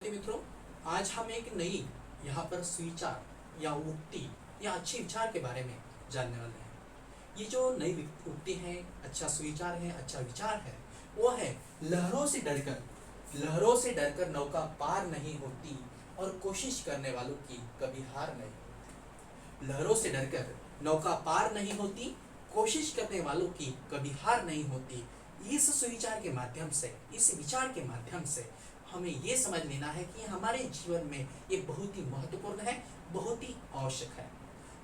मित्रों, आज हम एक नई यहाँ पर सुविचार या उक्ति या अच्छे विचार के बारे में जानने वाले हैं। ये जो नई उक्ति है, अच्छा सुविचार है, अच्छा विचार है, वो है लहरों से डरकर नौका पार नहीं होती और कोशिश करने वालों की कभी हार नहीं होती। लहरों से डरकर नौका पार नहीं होती, कोशिश करने वालों की कभी हार नहीं होती। इस सुविचार के माध्यम से, इस विचार के माध्यम से हमें ये समझ लेना है कि हमारे जीवन में ये बहुत ही महत्वपूर्ण है, बहुत ही आवश्यक है।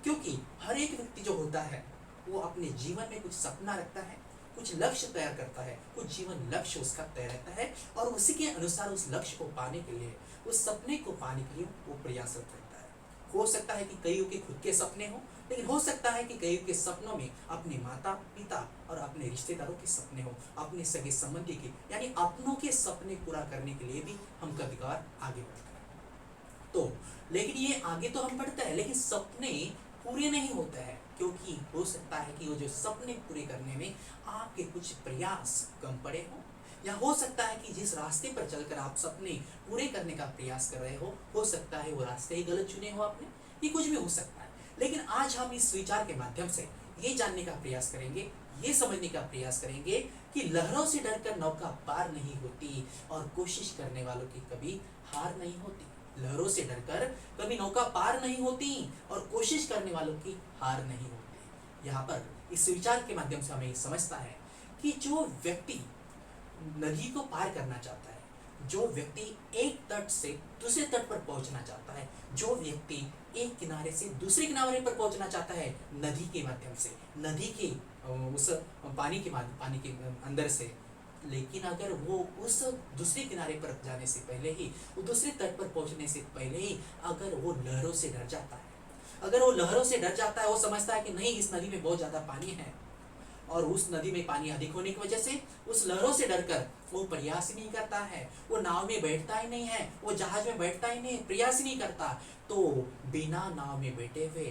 क्योंकि हर एक व्यक्ति जो होता है वो अपने जीवन में कुछ सपना रखता है, कुछ लक्ष्य तैयार करता है, कुछ जीवन लक्ष्य उसका तय रहता है और उसी के अनुसार उस लक्ष्य को पाने के लिए, उस सपने को पाने के लिए वो प्रयासरत रहता है। हो सकता है कि कईयों के खुद के सपने हो, लेकिन हो सकता है कि कईयों के सपनों में अपने माता पिता और अपने रिश्तेदारों के सपने हो, अपने सगे संबंधी के यानी अपनों के सपने पूरा करने के लिए भी हम कभी कभार आगे बढ़ते हैं। तो लेकिन ये आगे तो हम बढ़ते हैं, लेकिन सपने पूरे नहीं होते हैं, क्योंकि हो सकता है कि वो जो सपने पूरे करने में आपके कुछ प्रयास कम पड़े हो, या हो सकता है कि जिस रास्ते पर चलकर आप सपने पूरे करने का प्रयास कर रहे हो सकता है वो रास्ते ही गलत चुने हो आपने। ये कुछ भी हो सकता है, लेकिन आज हम इस विचार के माध्यम से ये जानने का प्रयास करेंगे, ये समझने का प्रयास करेंगे कि लहरों से डरकर नौका पार नहीं होती और कोशिश करने वालों की कभी हार नहीं होती। लहरों से डरकर कभी नौका पार नहीं होती और कोशिश करने वालों की हार नहीं होती। यहाँ पर इस विचार के माध्यम से हमें समझता है कि जो व्यक्ति नदी को पार करना चाहता है, जो व्यक्ति एक तट से दूसरे तट पर पहुंचना चाहता है, जो व्यक्ति एक किनारे से दूसरे किनारे पर पहुंचना चाहता है नदी के माध्यम से, नदी के उस पानी के अंदर से, लेकिन अगर वो उस दूसरे किनारे पर जाने से पहले ही, वो दूसरे तट पर पहुंचने से पहले ही अगर वो लहरों से डर जाता है, अगर वो लहरों से डर जाता है, वो समझता है कि नहीं इस नदी में बहुत ज्यादा पानी है और उस नदी में पानी अधिक होने की वजह से उस लहरों से डरकर वो प्रयास ही नहीं करता है, वो नाव में बैठता ही नहीं है, वो जहाज में बैठता ही नहीं, प्रयास ही नहीं करता, तो बिना नाव में बैठे हुए,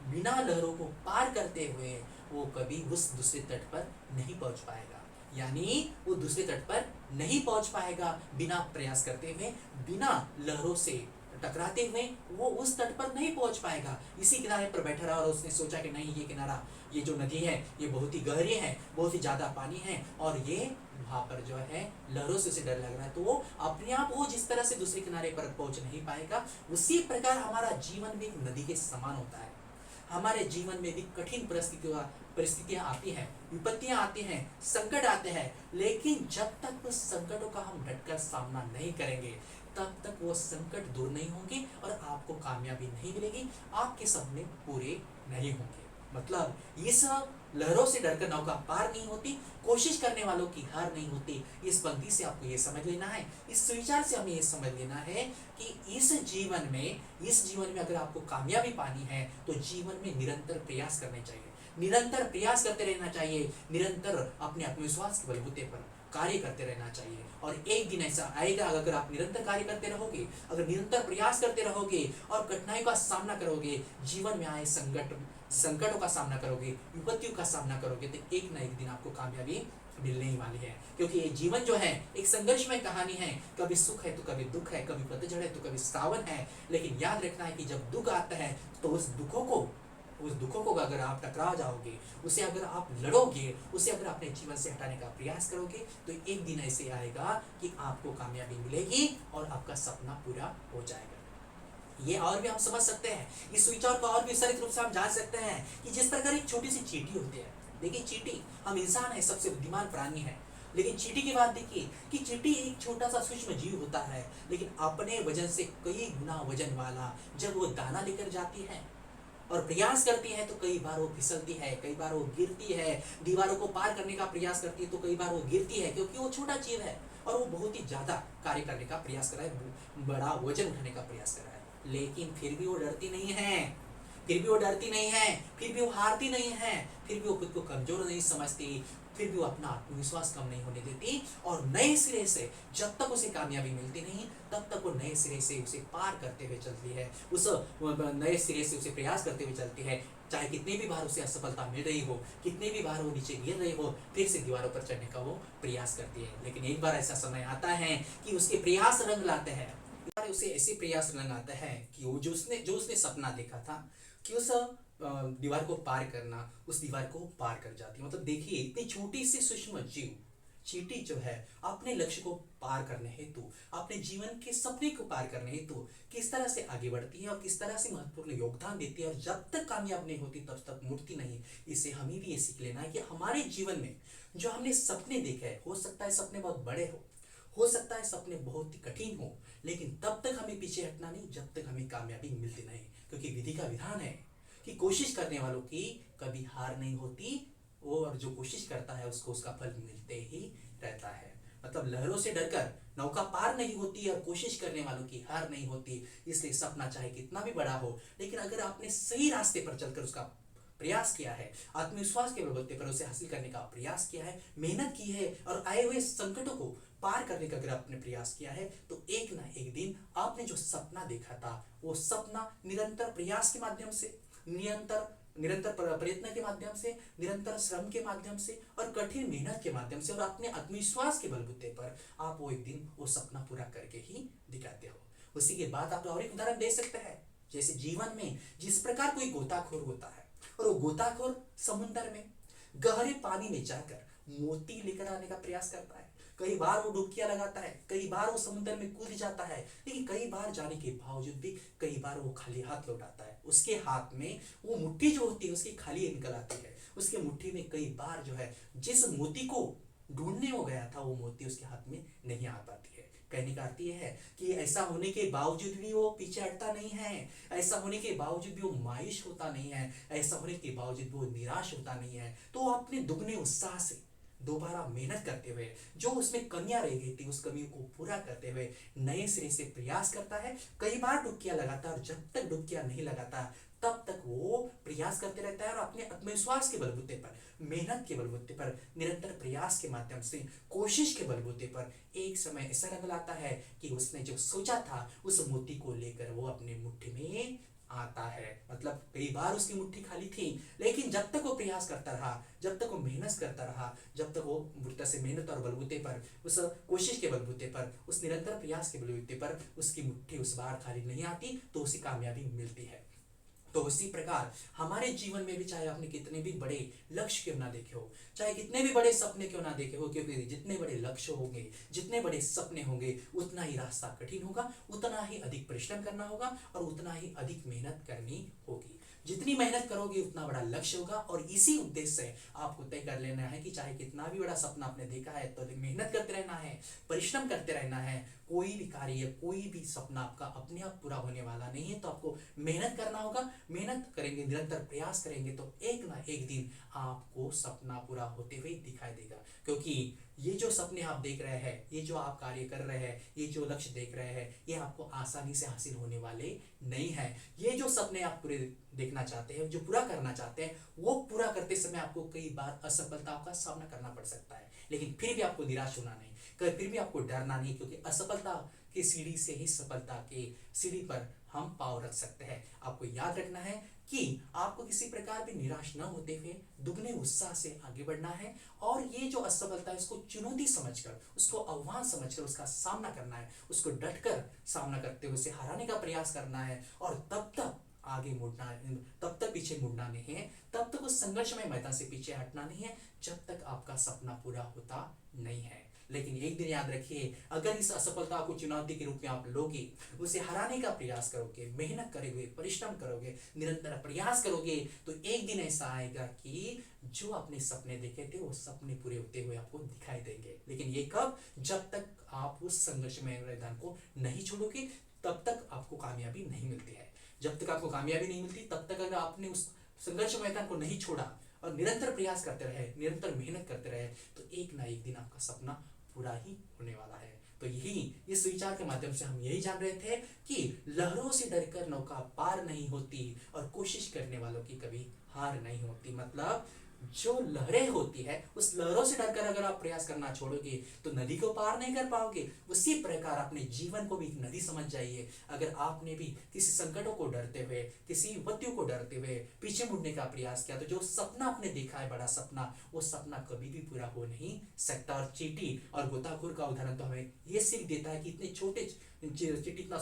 बिना लहरों को पार करते हुए वो कभी उस दूसरे तट पर नहीं पहुंच पाएगा। यानी वो दूसरे तट पर नहीं पहुंच पाएगा, बिना प्रयास करते हुए, बिना लहरों से टकराते हुए वो उस तट पर नहीं पहुंच पाएगा। इसी किनारे पर बैठा रहा और उसने सोचा कि नहीं, ये किनारा, ये जो नदी है ये बहुत ही गहरी है, बहुत ही ज्यादा पानी है और ये वहां पर जो है लहरों से उसे डर लग रहा है, तो वो अपने आप वो जिस तरह से दूसरे किनारे पर पहुंच नहीं पाएगा। उसी प्रकार हमारा जीवन भी एक नदी के समान होता है। हमारे जीवन में भी कठिन परिस्थितियां आती हैं, विपत्तियां आती हैं, संकट आते हैं, लेकिन जब तक उस संकटों का हम डटकर सामना नहीं करेंगे तब तक वो संकट दूर नहीं होंगे और आपको कामयाबी नहीं मिलेगी, आपके सपने पूरे नहीं होंगे। मतलब इस लहरों से डरकर नौका पार नहीं होती, कोशिश करने वालों की हार नहीं होती। इस पंक्ति से आपको ये समझ लेना है, इस विचार से हमें ये समझ लेना है कि इस जीवन में अगर आपको कामयाबी पानी है तो जीवन में निरंतर प्रयास करने चाहिए, निरंतर प्रयास करते रहना चाहिए, निरंतर अपने आत्मविश्वास के बलबूते पर कार्य करते रहना चाहिए। और एक दिन ऐसा आएगा, अगर आप निरंतर कार्य करते रहोगे, अगर निरंतर प्रयास करते रहोगे और कठिनाइयों का सामना करोगे, जीवन में आए संकटों का सामना करोगे, विपत्तियों का सामना करोगे, तो एक ना एक दिन आपको कामयाबी मिलने ही वाली है। क्योंकि ये जीवन जो है एक संघर्षमय कहानी है, कभी सुख है तो कभी दुख है, कभी पतझड़ है तो कभी सावन है। लेकिन याद रखना है कि जब दुख आता है तो उस दुखों को अगर आप टकरा जाओगे, उसे अगर आप लड़ोगे, उसे अगर अपने जीवन से हटाने का प्रयास करोगे, तो एक दिन ऐसे आएगा कि आपको कामयाबी मिलेगी और आपका सपना पूरा हो जाएगा। ये और भी हम समझ सकते हैं, इस विचार को और भी विस्तारित रूप से हम जान सकते हैं कि जिस प्रकार एक छोटी सी चींटी होती है। देखिए चींटी, हम इंसान है, सबसे बुद्धिमान प्राणी है, लेकिन चींटी की बात देखिए कि चींटी एक छोटा सा सूक्ष्म जीव होता है, लेकिन अपने वजन से कई गुना वजन वाला जब वो दाना लेकर जाती है और प्रयास करती है तो कई बार वो फिसलती है, कई बार वो गिरती है, दीवारों को पार करने का प्रयास करती है तो कई बार वो गिरती है, क्योंकि वो छोटा जीव है और वो बहुत ही ज्यादा कार्य करने का प्रयास कर रहा है, बड़ा वजन उठाने का प्रयास कर रहा है। लेकिन फिर भी वो डरती नहीं है, फिर भी वो हारती नहीं है, फिर भी वो खुद को कमजोर नहीं समझती, फिर भी वो अपना आत्मविश्वास कम नहीं होने देती और नए सिरे से जब तक उसे कामयाबी मिलती नहीं तब तक वो नए सिरे से उसे पार करते हुए चलती है, उस नए सिरे से उसे प्रयास करते हुए चलती है। चाहे कितनी भी बार उसे असफलता मिल रही हो, कितनी भी बार वो नीचे गिर रही हो, फिर से दीवारों पर चढ़ने का वो प्रयास करती है। लेकिन एक बार ऐसा समय आता है कि उसके प्रयास रंग लाते हैं, उसे ऐसे प्रयास लगाता है कि वो जो उसने सपना देखा था कि उस दीवार को पार करना, उस दीवार को पार कर जाती है। मतलब देखिए, इतनी छोटी सी सूक्ष्म जीव चींटी जो है अपने लक्ष्य को पार करने हेतु, अपने जीवन के सपने को पार करने हेतु किस तरह से आगे बढ़ती है और किस तरह से महत्वपूर्ण योगदान देती है, और जब तक कामयाब नहीं होती तब तक मुड़ती नहीं। इससे हमें भी ये सीख लेना है कि हमारे जीवन में जो हमने सपने देखे हैं, हो सकता है सपने बहुत बड़े हो सकता है सपने बहुत ही कठिन हो, लेकिन तब तक हमें पीछे हटना नहीं जब तक हमें कामयाबी मिलती नहीं। क्योंकि विधि का विधान है कि कोशिश करने वालों की कभी हार नहीं होती, और जो कोशिश करता है उसको उसका फल मिलते ही रहता है। मतलब लहरों से डरकर नौका पार नहीं होती और कोशिश करने वालों की हार नहीं होती। इसलिए सपना चाहे कितना भी बड़ा हो, लेकिन अगर आपने सही रास्ते पर चलकर उसका प्रयास किया है, आत्मविश्वास के बलबूते पर उसे हासिल करने का प्रयास किया है, मेहनत की है और आए हुए संकटों को पार करने का अगर आपने प्रयास किया है, तो एक ना एक दिन आपने जो सपना देखा था वो सपना निरंतर प्रयास के माध्यम से, निरंतर प्रयत्न के माध्यम से, निरंतर श्रम के माध्यम से और कठिन मेहनत के माध्यम से और अपने आत्मविश्वास के बलबूते पर आप वो एक दिन वो सपना पूरा करके ही दिखाते हो। उसी के बाद आप और एक उदाहरण दे सकते हैं। जैसे जीवन में जिस प्रकार कोई गोताखोर होता है और वो गोताखोर समुद्र में गहरे पानी में जाकर मोती लेकर आने का प्रयास करता है। कई बार वो डुबकियां लगाता है, कई बार वो समुद्र में कूद जाता है, लेकिन कई बार जाने के बावजूद भी कई बार वो खाली हाथ लौट आता है। उसके हाथ में वो मुट्ठी जो होती है उसकी खाली निकल आती है। उसके मुट्ठी में कई बार जो है जिस मोती को ढूंढने वो गया था वो मोती उसके हाथ में नहीं आ पाती है। कहने का अर्थ यह है कि ऐसा होने के बावजूद भी वो पीछे हटता नहीं है, ऐसा होने के बावजूद भी वो मायूस होता नहीं है, ऐसा होने के बावजूद भी वो निराश होता नहीं है। तो वो अपने दुगने उत्साह से दोबारा मेहनत करते हुए जो उसमें कमियां रह गई थी उस कमी को पूरा करते हुए नए सिरे से प्रयास करता है। कई बार डुबकियां लगाता है और जब तक डुबकियां नहीं लगाता तब तक वो प्रयास करते रहता है और अपने आत्मविश्वास के बलबूते पर, मेहनत के बलबूते पर, निरंतर प्रयास के माध्यम से, कोशिश के बलबूते पर एक समय ऐसा रंग लाता है कि उसने जो सोचा था उस मोती को लेकर वो अपने मुट्ठी में आता है। मतलब कई बार उसकी मुट्ठी खाली थी, लेकिन जब तक वो प्रयास करता रहा, जब तक वो मेहनत करता रहा, जब तक वो बुरी तरह से मेहनत और बलबूते पर, उस कोशिश के बलबूते पर, उस निरंतर प्रयास के बलबूते पर उसकी मुट्ठी उस बार खाली नहीं आती, तो उसे कामयाबी मिलती है। तो उसी प्रकार हमारे जीवन में भी चाहे आपने कितने भी बड़े लक्ष्य क्यों ना देखे हो, चाहे कितने भी बड़े सपने क्यों ना देखे हो, क्योंकि जितने बड़े लक्ष्य होंगे, जितने बड़े सपने होंगे, उतना ही रास्ता कठिन होगा, उतना ही अधिक परिश्रम करना होगा और उतना ही अधिक मेहनत करनी होगी। जितनी मेहनत करोगे उतना बड़ा लक्ष्य होगा। और इसी उद्देश्य से आपको तय कर लेना है कि चाहे कितना भी बड़ा सपना आपने देखा है तो मेहनत करते रहना है, परिश्रम करते रहना है। कोई भी कार्य, कोई भी सपना आपका अपने आप पूरा होने वाला नहीं है, तो आपको मेहनत करना होगा। मेहनत करेंगे, निरंतर प्रयास करेंगे तो एक ना एक दिन आपको सपना पूरा होते हुए दिखाई देगा। क्योंकि ये जो सपने आप देख रहे हैं, ये जो आप कार्य कर रहे हैं, ये जो लक्ष्य देख रहे हैं, ये आपको आसानी से हासिल होने वाले नहीं है। ये जो सपने आप पूरे देखना चाहते हैं, जो पूरा करना चाहते हैं, वो पूरा करते समय आपको कई बार असफलताओं का सामना करना पड़ सकता है, लेकिन फिर भी आपको निराश होना नहीं, फिर भी आपको डरना नहीं, क्योंकि असफलता की सीढ़ी से ही सफलता की सीढ़ी पर हम पाँव रख सकते हैं। आपको याद रखना है कि आपको किसी प्रकार भी निराश न होते हुए दुगने उत्साह से आगे बढ़ना है, और ये जो असफलता है उसको चुनौती समझकर, उसको आह्वान समझकर उसका सामना करना है, उसको डटकर सामना करते हुए उसे हराने का प्रयास करना है। और तब तक आगे मुड़ना है, तब तक पीछे मुड़ना नहीं है, तब तक उस संघर्षमय मैदान से पीछे हटना नहीं है जब तक आपका सपना पूरा होता नहीं है। लेकिन एक दिन याद रखिए, अगर इस असफलता को चुनौती के रूप में आप लोगे, उसे हराने का प्रयास करोगे, मेहनत करोगे, परिश्रम करोगे, निरंतर प्रयास करोगे, तो एक दिन ऐसा आएगा कि जो अपने सपने देखे थे वो सपने पूरे होते हुए आपको दिखाई देंगे। लेकिन ये कब? जब तक आप उस संघर्षमय मैदान को नहीं छोड़ोगे, तब तक आपको कामयाबी नहीं मिलती है। जब तक आपको कामयाबी नहीं मिलती, तब तक अगर आपने उस संघर्ष मैदान को नहीं छोड़ा और निरंतर प्रयास करते रहे, निरंतर मेहनत करते रहे, तो एक ना एक दिन आपका सपना पूरा ही होने वाला है। तो यही इस विचार के माध्यम से हम यही जान रहे थे कि लहरों से डरकर नौका पार नहीं होती और कोशिश करने वालों की कभी हार नहीं होती। मतलब जो लहरें होती है उस लहरों से डरकर अगर आप प्रयास करना छोड़ोगे तो नदी को पार नहीं कर पाओगे। उसी प्रकार अपने जीवन को भी एक नदी समझ जाइए। अगर आपने भी किसी संकटों को डरते हुए, किसी विपत्तियों को डरते हुए पीछे मुड़ने का प्रयास किया, तो जो सपना आपने देखा है बड़ा सपना, वो सपना कभी भी पूरा हो नहीं सकता। और चींटी और गोताखोर का उदाहरण तो हमें ये सीख देता है कि इतने छोटे चींटी इतना